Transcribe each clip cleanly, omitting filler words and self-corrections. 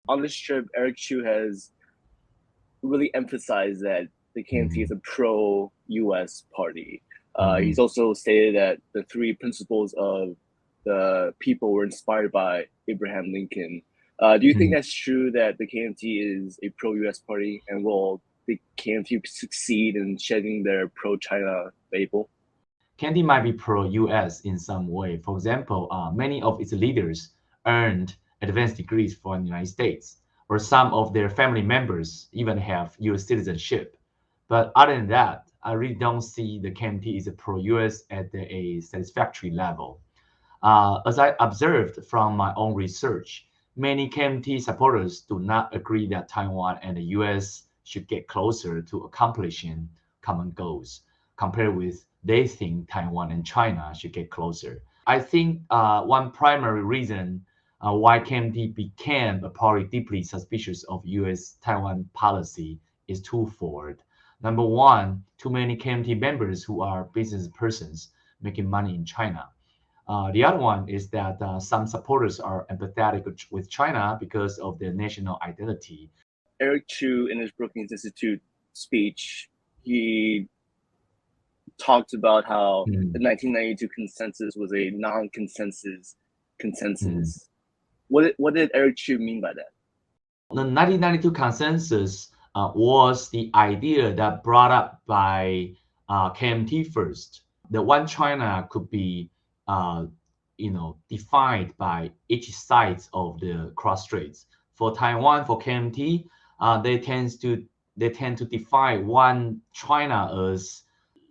on this trip, Eric Chu has really emphasized that the KMT is a pro-U.S. party. He's also stated that the three principles of the people were inspired by Abraham Lincoln. Do you think that's true that the KMT is a pro-U.S. party, and will the KMT succeed in shedding their pro-China label? KMT might be pro-US in some way. For example, many of its leaders earned advanced degrees from the United States, or some of their family members even have US citizenship. But other than that, I really don't see the KMT is a pro-US at a satisfactory level. As I observed from my own research, many KMT supporters do not agree that Taiwan and the US should get closer to accomplishing common goals, compared with they think Taiwan and China should get closer. I think one primary reason why KMT became a party deeply suspicious of US Taiwan policy is twofold. Number one, too many KMT members who are business persons making money in China. The other one is that some supporters are empathetic with China because of their national identity. Eric Chu, in his Brookings Institute speech, he talked about how the 1992 consensus was a non-consensus consensus. What did Eric Chu mean by that? The 1992 consensus was the idea that brought up by KMT first. The one China could be defined by each side of the cross straits. For Taiwan, for KMT, they tend to define one China as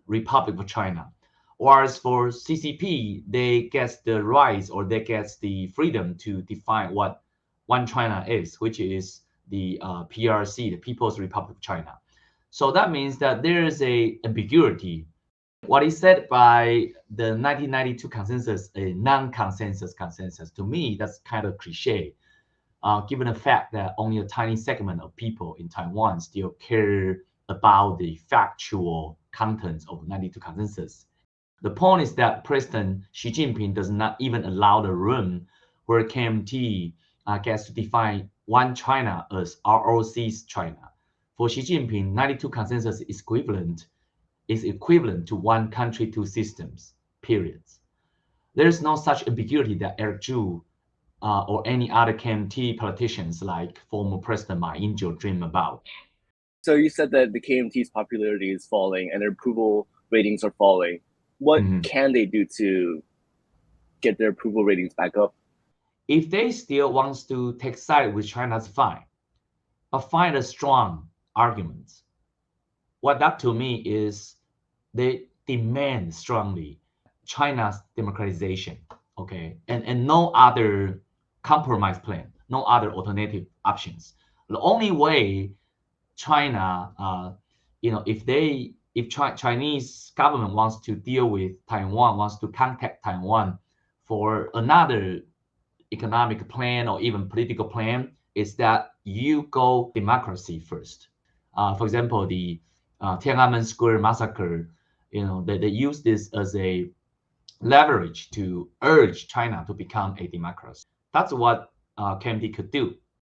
Republic of China. Whereas for CCP, they get the rights or they get the freedom to define what one China is, which is the PRC, the People's Republic of China. So that means that there is a ambiguity. What is said by the 1992 consensus, a non-consensus consensus, to me, that's kind of cliche, given the fact that only a tiny segment of people in Taiwan still care about the factual contents of 92 consensus. The point is that President Xi Jinping does not even allow the room where KMT gets to define one China as ROC's China. For Xi Jinping, 92 consensus is equivalent to one country, two systems, period. There is no such ambiguity that Eric Chu or any other KMT politicians like former President Ma Ying-jeou dream about. So you said that the KMT's popularity is falling and their approval ratings are falling. What can they do to get their approval ratings back up? If they still want to take side with China, that's fine. But find a strong argument. What that to me is they demand strongly China's democratization, okay, and no other compromise plan, no other alternative options. The only way China, if Chinese government wants to deal with Taiwan, wants to contact Taiwan for another economic plan or even political plan, is that you go democracy first. For example, the Tiananmen Square massacre, they use this as a leverage to urge China to become a democracy. That's what KMT could do.